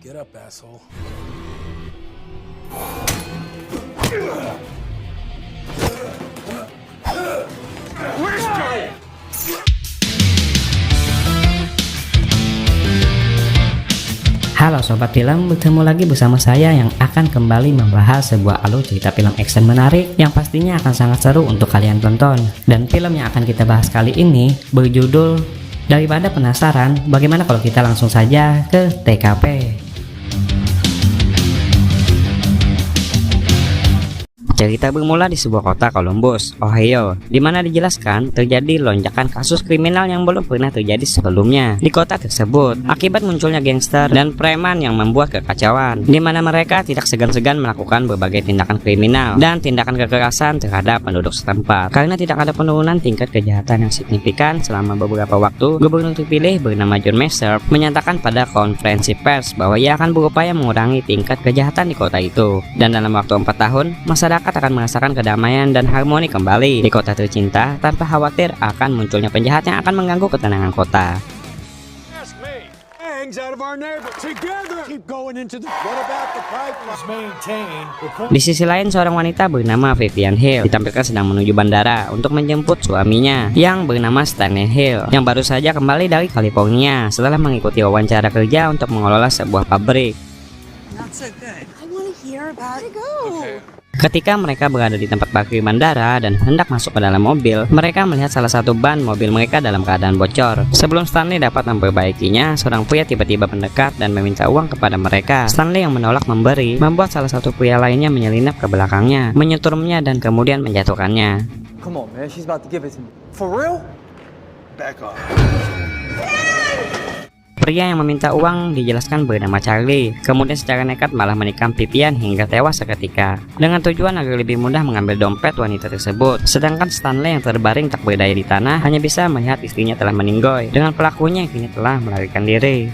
Get up, asshole. Halo Sobat Film, bertemu lagi bersama saya yang akan kembali membahas sebuah alur cerita film action menarik yang pastinya akan sangat seru untuk kalian tonton. Dan film yang akan kita bahas kali ini berjudul Daripada Penasaran, bagaimana kalau kita langsung saja ke TKP. Cerita bermula di sebuah kota Columbus, Ohio, di mana dijelaskan terjadi lonjakan kasus kriminal yang belum pernah terjadi sebelumnya di kota tersebut akibat munculnya gangster dan preman yang membuat kekacauan, di mana mereka tidak segan-segan melakukan berbagai tindakan kriminal dan tindakan kekerasan terhadap penduduk setempat. Karena tidak ada penurunan tingkat kejahatan yang signifikan selama beberapa waktu, gubernur terpilih bernama John Messer menyatakan pada konferensi pers bahwa ia akan berupaya mengurangi tingkat kejahatan di kota itu. Dan dalam waktu 4 tahun, masyarakat akan merasakan kedamaian dan harmoni kembali di kota tercinta tanpa khawatir akan munculnya penjahat yang akan mengganggu ketenangan kota. Di sisi lain, seorang wanita bernama Vivian Hill ditampilkan sedang menuju bandara untuk menjemput suaminya yang bernama Stanley Hill yang baru saja kembali dari California setelah mengikuti wawancara kerja untuk mengelola sebuah pabrik. Ketika mereka berada di tempat parkir bandara dan hendak masuk ke dalam mobil, mereka melihat salah satu ban mobil mereka dalam keadaan bocor. Sebelum Stanley dapat memperbaikinya, seorang pria tiba-tiba mendekat dan meminta uang kepada mereka. Stanley yang menolak memberi, membuat salah satu pria lainnya menyelinap ke belakangnya, menyeturumnya dan kemudian menjatuhkannya. Come on, man. She's about to give it to me. For real? Back off. Pria yang meminta uang dijelaskan bernama Charlie, kemudian secara nekat malah menikam Vivian hingga tewas seketika, dengan tujuan agar lebih mudah mengambil dompet wanita tersebut. Sedangkan Stanley yang terbaring tak berdaya di tanah hanya bisa melihat istrinya telah meninggoy, dengan pelakunya yang kini telah melarikan diri.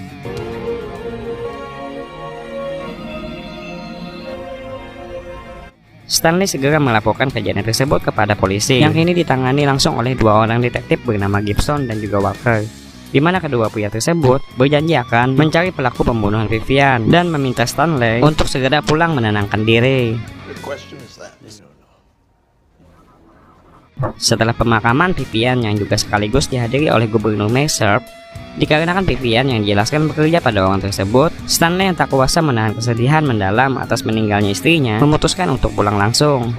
Stanley segera melaporkan kejadian tersebut kepada polisi, yang kini ditangani langsung oleh 2 orang detektif bernama Gibson dan juga Walker, di mana kedua pria tersebut berjanji akan mencari pelaku pembunuhan Vivian dan meminta Stanley untuk segera pulang menenangkan diri. Setelah pemakaman Vivian yang juga sekaligus dihadiri oleh Gubernur Messer, dikarenakan Vivian yang dijelaskan bekerja pada orang tersebut, Stanley yang tak kuasa menahan kesedihan mendalam atas meninggalnya istrinya memutuskan untuk pulang langsung.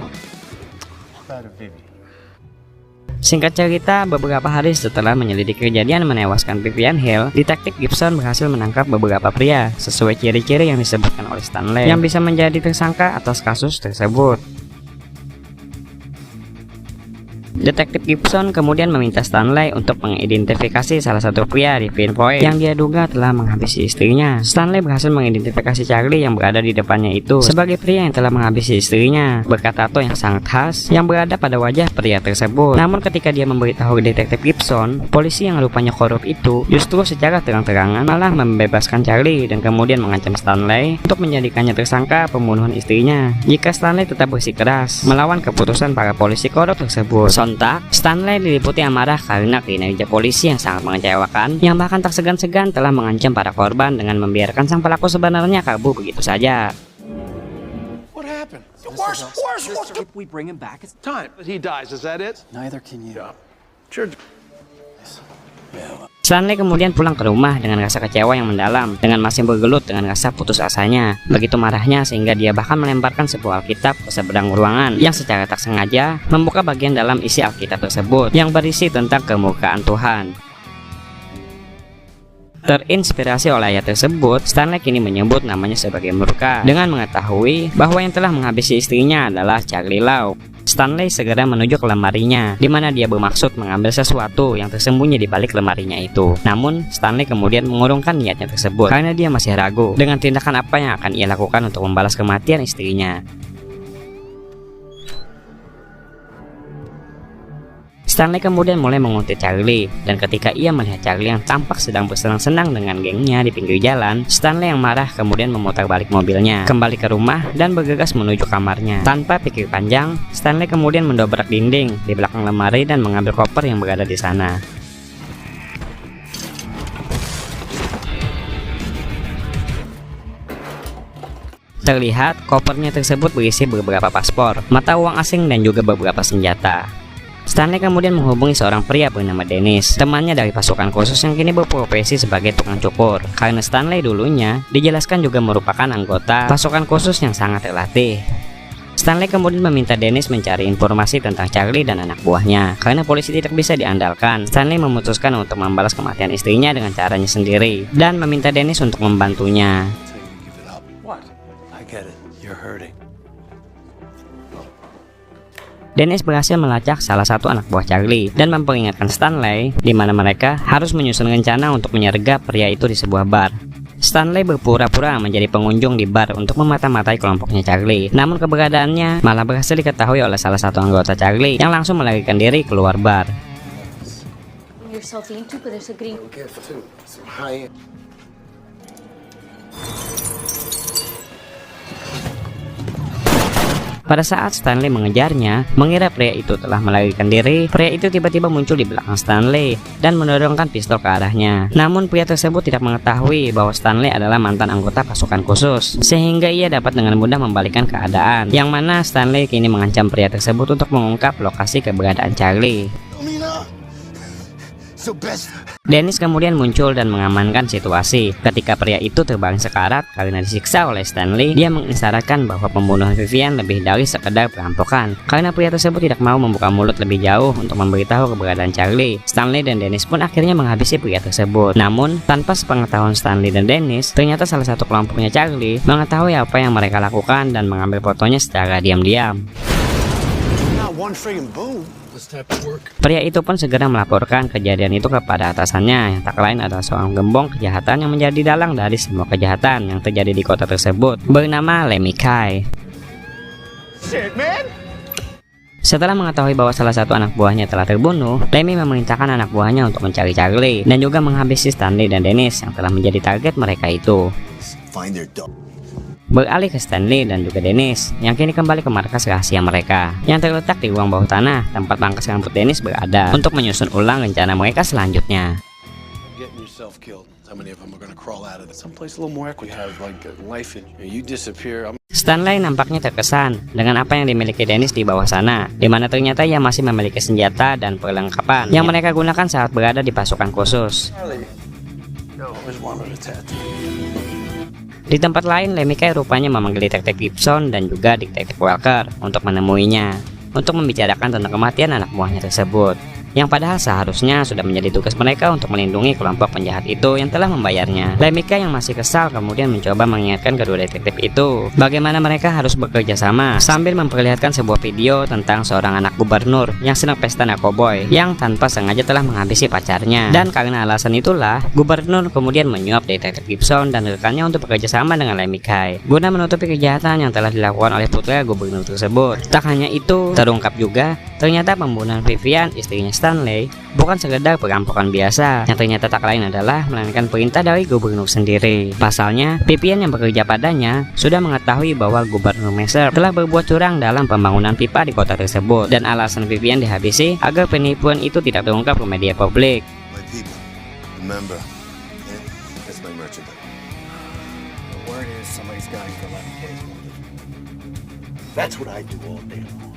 Singkat cerita, beberapa hari setelah menyelidiki kejadian menewaskan Vivian Hill, detektif Gibson berhasil menangkap beberapa pria sesuai ciri-ciri yang disebutkan oleh Stanley yang bisa menjadi tersangka atas kasus tersebut. Detektif Gibson kemudian meminta Stanley untuk mengidentifikasi salah satu pria di Pinpoint yang dia duga telah menghabisi istrinya. Stanley berhasil mengidentifikasi Charlie yang berada di depannya itu sebagai pria yang telah menghabisi istrinya, berkat tato yang sangat khas yang berada pada wajah pria tersebut. Namun ketika dia memberitahu detektif Gibson, polisi yang rupanya korup itu justru secara terang-terangan malah membebaskan Charlie dan kemudian mengancam Stanley untuk menjadikannya tersangka pembunuhan istrinya jika Stanley tetap bersikeras melawan keputusan para polisi korup tersebut. Sontak, Stanley diliputi amarah karena kinerja polisi yang sangat mengecewakan, yang bahkan tak segan-segan telah mengancam para korban dengan membiarkan sang pelaku sebenarnya kabur begitu saja. What happened? Worse. If we bring him back, it's Time that he dies, is that it? neither can you. Yeah. Sure. Stanley kemudian pulang ke rumah dengan rasa kecewa yang mendalam, dengan masih bergelut dengan rasa putus asanya. Begitu marahnya sehingga dia bahkan melemparkan sebuah Alkitab ke seberang ruangan yang secara tak sengaja membuka bagian dalam isi Alkitab tersebut yang berisi tentang kemurkaan Tuhan. Terinspirasi oleh ayat tersebut, Stanley kini menyebut namanya sebagai murka dengan mengetahui bahwa yang telah menghabisi istrinya adalah Charlie Lau. Stanley segera menuju ke lemarinya, di mana dia bermaksud mengambil sesuatu yang tersembunyi di balik lemarinya itu. Namun, Stanley kemudian mengurungkan niatnya tersebut karena dia masih ragu dengan tindakan apa yang akan ia lakukan untuk membalas kematian istrinya. Stanley kemudian mulai menguntit Charlie, dan ketika ia melihat Charlie yang tampak sedang bersenang-senang dengan gengnya di pinggir jalan, Stanley yang marah kemudian memutar balik mobilnya, kembali ke rumah dan bergegas menuju kamarnya. Tanpa pikir panjang, Stanley kemudian mendobrak dinding di belakang lemari dan mengambil koper yang berada di sana. Terlihat kopernya tersebut berisi beberapa paspor, mata uang asing dan juga beberapa senjata. Stanley kemudian menghubungi seorang pria bernama Dennis, temannya dari pasukan khusus yang kini berprofesi sebagai tukang cukur. Karena Stanley dulunya dijelaskan juga merupakan anggota pasukan khusus yang sangat terlatih. Stanley kemudian meminta Dennis mencari informasi tentang Charlie dan anak buahnya. Karena polisi tidak bisa diandalkan, Stanley memutuskan untuk membalas kematian istrinya dengan caranya sendiri dan meminta Dennis untuk membantunya. What? I get it. You're hurting. Dennis berhasil melacak salah satu anak buah Charlie dan memperingatkan Stanley di mana mereka harus menyusun rencana untuk menyergap pria itu di sebuah bar. Stanley berpura-pura menjadi pengunjung di bar untuk memata-matai kelompoknya Charlie. Namun keberadaannya malah berhasil diketahui oleh salah satu anggota Charlie yang langsung melarikan diri keluar bar. You're salting too, but there's a green. Get some high. Pada saat Stanley mengejarnya, mengira pria itu telah melarikan diri, pria itu tiba-tiba muncul di belakang Stanley dan mendorongkan pistol ke arahnya. Namun pria tersebut tidak mengetahui bahwa Stanley adalah mantan anggota pasukan khusus, sehingga ia dapat dengan mudah membalikkan keadaan. Yang mana Stanley kini mengancam pria tersebut untuk mengungkap lokasi keberadaan Charlie. Dennis kemudian muncul dan mengamankan situasi. Ketika pria itu terbaring sekarat karena disiksa oleh Stanley, dia mengisyaratkan bahwa pembunuhan Vivian lebih dari sekedar perampokan. Karena pria tersebut tidak mau membuka mulut lebih jauh untuk memberitahu keberadaan Charlie, Stanley dan Dennis pun akhirnya menghabisi pria tersebut. Namun, tanpa sepengetahuan Stanley dan Dennis, ternyata salah satu kelompoknya Charlie mengetahui apa yang mereka lakukan dan mengambil fotonya secara diam-diam. Not one friggin' boom. This type of work. Pria itu pun segera melaporkan kejadian itu kepada atasannya yang tak lain adalah seorang gembong kejahatan yang menjadi dalang dari semua kejahatan yang terjadi di kota tersebut, bernama Lemmy Kai. Shit, man. Setelah mengetahui bahwa salah satu anak buahnya telah terbunuh, Lemmy memerintahkan anak buahnya untuk mencari Charlie dan juga menghabisi Stanley dan Dennis yang telah menjadi target mereka itu. Find their dog. Beralih ke Stanley dan juga Dennis yang kini kembali ke markas rahasia mereka yang terletak di ruang bawah tanah tempat pangkas rambut Dennis berada untuk menyusun ulang rencana mereka selanjutnya. Getting yourself killed. How many of them are gonna crawl out of this? Someplace a little more equity. Have like a life in you. You disappear. Stanley nampaknya terkesan dengan apa yang dimiliki Dennis di bawah sana, di mana ternyata ia masih memiliki senjata dan perlengkapan yang mereka gunakan saat berada di pasukan khusus. Charlie. No, always wanted a tattoo. Di tempat lain, Lemmy Kai rupanya memanggil detektif Gibson dan juga detektif Walker untuk menemuinya untuk membicarakan tentang kematian anak buahnya tersebut, yang padahal seharusnya sudah menjadi tugas mereka untuk melindungi kelompok penjahat itu yang telah membayarnya. Lemmy Kai yang masih kesal kemudian mencoba mengingatkan kedua detektif itu bagaimana mereka harus bekerja sama sambil memperlihatkan sebuah video tentang seorang anak gubernur yang sedang pesta narkoboy yang tanpa sengaja telah menghabisi pacarnya. Dan karena alasan itulah, gubernur kemudian menyuap detektif Gibson dan rekannya untuk bekerja sama dengan Lemmy Kai guna menutupi kejahatan yang telah dilakukan oleh putra gubernur tersebut. Tak hanya itu, terungkap juga ternyata pembunuhan Vivian, istrinya Stanley, bukan sekedar perampokan biasa, yang ternyata tak lain adalah melainkan perintah dari gubernur sendiri. Pasalnya, Vivian yang bekerja padanya sudah mengetahui bahwa gubernur Mercer telah berbuat curang dalam pembangunan pipa di kota tersebut, dan alasan Vivian dihabisi agar penipuan itu tidak terungkap ke media publik. My people. Remember, okay? That's my merchandise. The word is somebody's got him for 11 days. That's what I do all day long.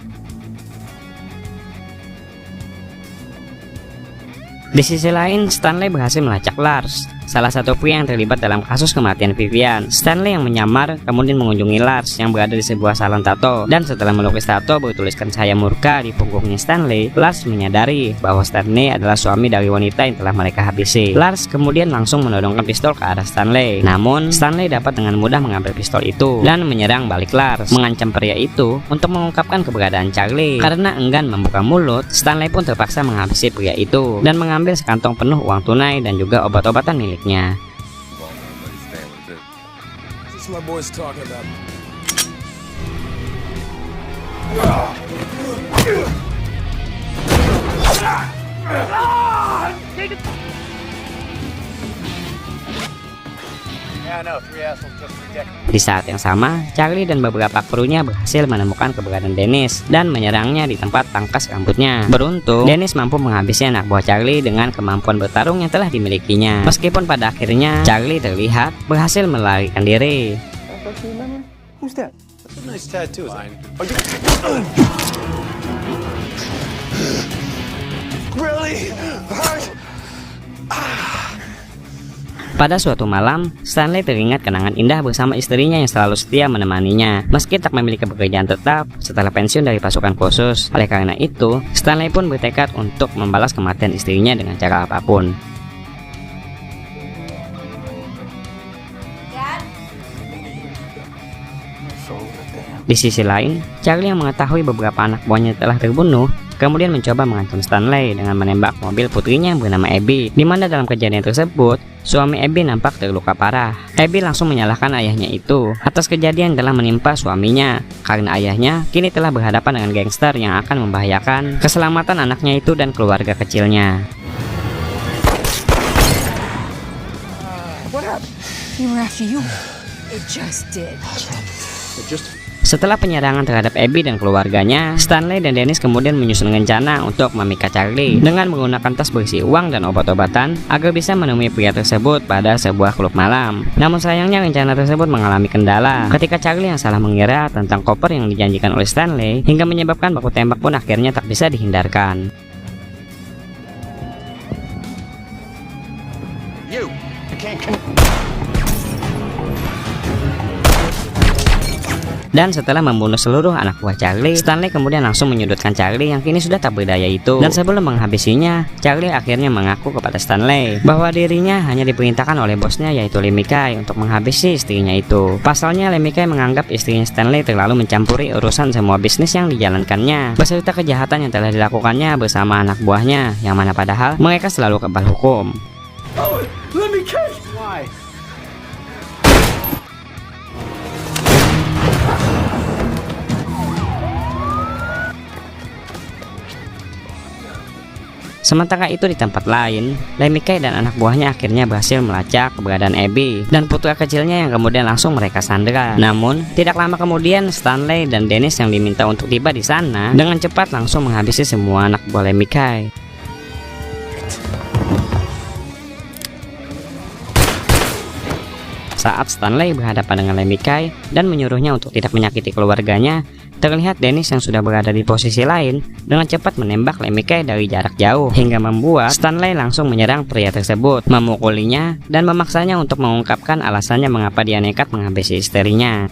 Di sisi lain, Stanley berhasil melacak Lars, salah satu pria yang terlibat dalam kasus kematian Vivian. Stanley yang menyamar kemudian mengunjungi Lars yang berada di sebuah salon tato, dan setelah melukis tato bertuliskan "Saya murka" di punggungnya Stanley, Lars menyadari bahwa Stanley adalah suami dari wanita yang telah mereka habisi. Lars kemudian langsung menodongkan pistol ke arah Stanley. Namun, Stanley dapat dengan mudah mengambil pistol itu dan menyerang balik Lars, mengancam pria itu untuk mengungkapkan keberadaan Charlie. Karena enggan membuka mulut, Stanley pun terpaksa menghabisi pria itu dan mengambil sekantong penuh uang tunai dan juga obat-obatan miliknya. This is my boys talking about. Yeah, I know. 3 assholes just 3 decades. Di saat yang sama, Charlie dan beberapa krunya berhasil menemukan keberadaan Dennis dan menyerangnya di tempat pangkas rambutnya. Beruntung, Dennis mampu menghabisi anak buah Charlie dengan kemampuan bertarung yang telah dimilikinya. Meskipun pada akhirnya Charlie terlihat berhasil melarikan diri. Who's that? That's a nice tattoo. Fine. Really hurt. Pada suatu malam, Stanley teringat kenangan indah bersama istrinya yang selalu setia menemaninya. Meski tak memiliki pekerjaan tetap setelah pensiun dari pasukan khusus. Oleh karena itu, Stanley pun bertekad untuk membalas kematian istrinya dengan cara apapun. Di sisi lain, Charlie yang mengetahui beberapa anak buahnya telah terbunuh, kemudian mencoba mengancam Stanley dengan menembak mobil putrinya yang bernama Abby, di mana dalam kejadian tersebut, suami Abby nampak terluka parah. Abby langsung menyalahkan ayahnya itu atas kejadian yang telah menimpa suaminya, karena ayahnya kini telah berhadapan dengan gangster yang akan membahayakan keselamatan anaknya itu dan keluarga kecilnya. What happened? He were after you. It just did. Setelah penyerangan terhadap Abby dan keluarganya, Stanley dan Dennis kemudian menyusun rencana untuk memikat Charlie dengan menggunakan tas berisi uang dan obat-obatan agar bisa menemui pria tersebut pada sebuah klub malam. Namun sayangnya rencana tersebut mengalami kendala ketika Charlie yang salah mengira tentang koper yang dijanjikan oleh Stanley hingga menyebabkan baku tembak pun akhirnya tak bisa dihindarkan. Dan setelah membunuh seluruh anak buah Charlie, Stanley kemudian langsung menyudutkan Charlie yang kini sudah tak berdaya itu. Dan sebelum menghabisinya, Charlie akhirnya mengaku kepada Stanley bahwa dirinya hanya diperintahkan oleh bosnya yaitu Lemmy Kay untuk menghabisi istrinya itu. Pasalnya Lemmy Kay menganggap istrinya Stanley terlalu mencampuri urusan semua bisnis yang dijalankannya, beserta kejahatan yang telah dilakukannya bersama anak buahnya, yang mana padahal mereka selalu kebal hukum. Oh, let me catch. Why? Sementara itu di tempat lain, Lemmy Kay dan anak buahnya akhirnya berhasil melacak keberadaan Abby dan putra kecilnya yang kemudian langsung mereka sandera. Namun, tidak lama kemudian Stanley dan Dennis yang diminta untuk tiba di sana dengan cepat langsung menghabisi semua anak buah Lemmy Kay. Saat Stanley berhadapan dengan Lemmy Kay dan menyuruhnya untuk tidak menyakiti keluarganya, terlihat Dennis yang sudah berada di posisi lain dengan cepat menembak Lemmy Kay dari jarak jauh hingga membuat Stanley langsung menyerang pria tersebut, memukulinya dan memaksanya untuk mengungkapkan alasannya mengapa dia nekat menghabisi istrinya.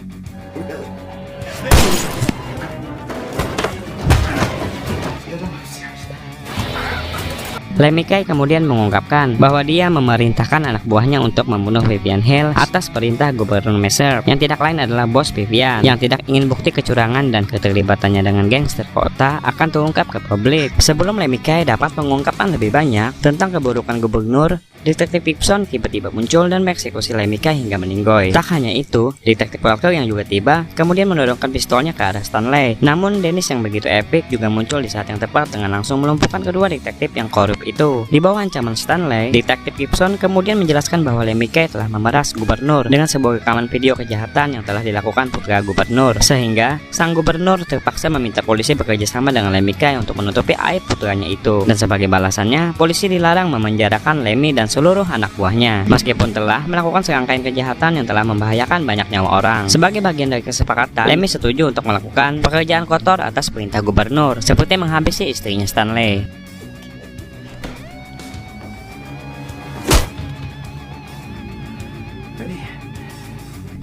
Lemmy Kay kemudian mengungkapkan bahwa dia memerintahkan anak buahnya untuk membunuh Vivian Hill atas perintah Gubernur Messer, yang tidak lain adalah bos Vivian, yang tidak ingin bukti kecurangan dan keterlibatannya dengan gangster kota akan terungkap ke publik. Sebelum Lemmy Kay dapat mengungkapkan lebih banyak tentang keburukan Gubernur, Detektif Gibson tiba-tiba muncul dan mengeksekusi Lemmy Kay hingga meninggoy. Tak hanya itu, Detektif Walker yang juga tiba kemudian mendorongkan pistolnya ke arah Stanley. Namun Dennis yang begitu epik juga muncul di saat yang tepat dengan langsung melumpuhkan kedua detektif yang korup itu. Di bawah ancaman Stanley, Detektif Gibson kemudian menjelaskan bahwa Lemmy Kay telah memeras gubernur dengan sebuah rekaman video kejahatan yang telah dilakukan putra gubernur, sehingga sang gubernur terpaksa meminta polisi bekerja sama dengan Lemmy Kay untuk menutupi aib putranya itu. Dan sebagai balasannya, polisi dilarang memenjarakan Lemmy dan seluruh anak buahnya, meskipun telah melakukan serangkaian kejahatan yang telah membahayakan banyak nyawa orang. Sebagai bagian dari kesepakatan, Lemmy setuju untuk melakukan pekerjaan kotor atas perintah gubernur, seperti menghabisi istrinya Stanley.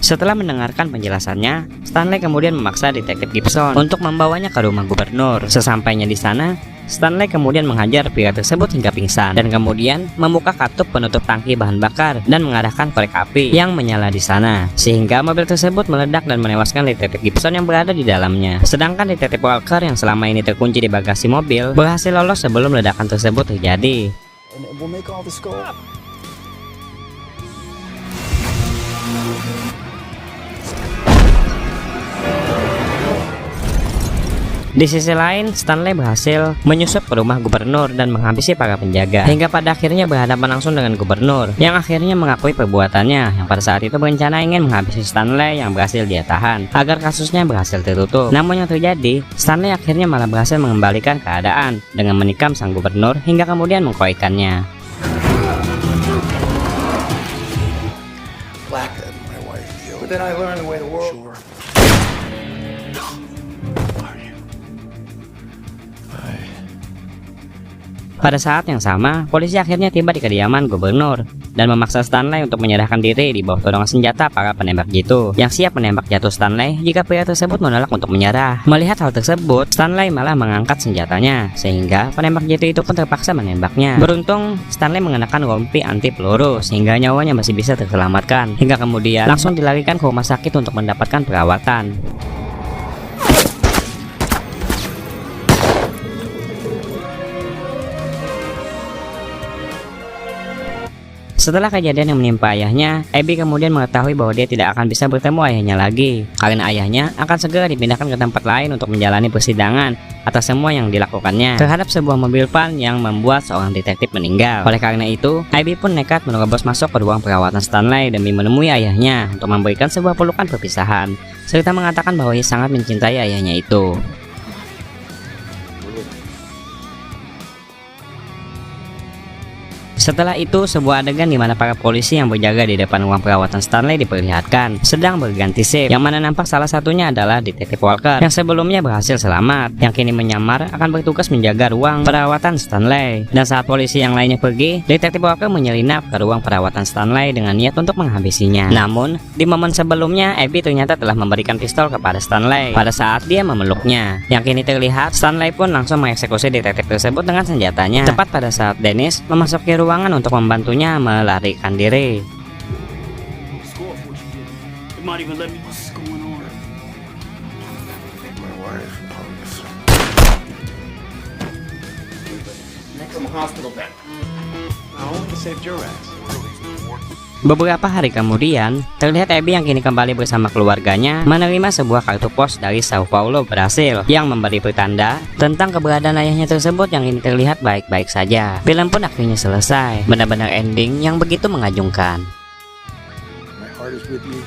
Setelah mendengarkan penjelasannya, Stanley kemudian memaksa Detektif Gibson untuk membawanya ke rumah gubernur. Sesampainya di sana, Stanley kemudian menghajar pria tersebut hingga pingsan dan kemudian membuka katup penutup tangki bahan bakar dan mengarahkan korek api yang menyala di sana, sehingga mobil tersebut meledak dan menewaskan Detektif Gibson yang berada di dalamnya. Sedangkan Detektif Walker yang selama ini terkunci di bagasi mobil berhasil lolos sebelum ledakan tersebut terjadi. Di sisi lain, Stanley berhasil menyusup ke rumah gubernur dan menghabisi para penjaga, hingga pada akhirnya berhadapan langsung dengan gubernur, yang akhirnya mengakui perbuatannya, yang pada saat itu berencana ingin menghabisi Stanley yang berhasil dia tahan, agar kasusnya berhasil tertutup. Namun yang terjadi, Stanley akhirnya malah berhasil mengembalikan keadaan dengan menikam sang gubernur hingga kemudian mengkoikannya. Black that my wife killed. But then I learned the way the world. Sure. Pada saat yang sama, polisi akhirnya tiba di kediaman gubernur dan memaksa Stanley untuk menyerahkan diri di bawah todongan senjata para penembak jitu yang siap menembak jatuh Stanley jika pria tersebut menolak untuk menyerah. Melihat hal tersebut, Stanley malah mengangkat senjatanya sehingga penembak jitu itu pun terpaksa menembaknya. Beruntung, Stanley mengenakan rompi anti peluru sehingga nyawanya masih bisa terselamatkan, hingga kemudian langsung dilarikan ke rumah sakit untuk mendapatkan perawatan. Setelah kejadian yang menimpa ayahnya, Abby kemudian mengetahui bahwa dia tidak akan bisa bertemu ayahnya lagi karena ayahnya akan segera dipindahkan ke tempat lain untuk menjalani persidangan atas semua yang dilakukannya terhadap sebuah mobil van yang membuat seorang detektif meninggal. Oleh karena itu, Abby pun nekat menerobos masuk ke ruang perawatan Stanley demi menemui ayahnya untuk memberikan sebuah pelukan perpisahan serta mengatakan bahwa ia sangat mencintai ayahnya itu. Setelah itu, sebuah adegan di mana para polisi yang berjaga di depan ruang perawatan Stanley diperlihatkan sedang berganti shift, yang mana nampak salah satunya adalah Detektif Walker yang sebelumnya berhasil selamat, yang kini menyamar akan bertugas menjaga ruang perawatan Stanley. Dan saat polisi yang lainnya pergi, Detektif Walker menyelinap ke ruang perawatan Stanley dengan niat untuk menghabisinya. Namun, di momen sebelumnya, Abby ternyata telah memberikan pistol kepada Stanley pada saat dia memeluknya. Yang kini terlihat, Stanley pun langsung mengeksekusi detektif tersebut dengan senjatanya tepat pada saat Dennis memasuki ruangan untuk membantunya melarikan diri. Beberapa hari kemudian, terlihat Abby yang kini kembali bersama keluarganya menerima sebuah kartu pos dari Sao Paulo, Brasil yang memberi pertanda tentang keberadaan ayahnya tersebut yang kini terlihat baik-baik saja. Film pun akhirnya selesai, benar-benar ending yang begitu mengagumkan. My heart is with you.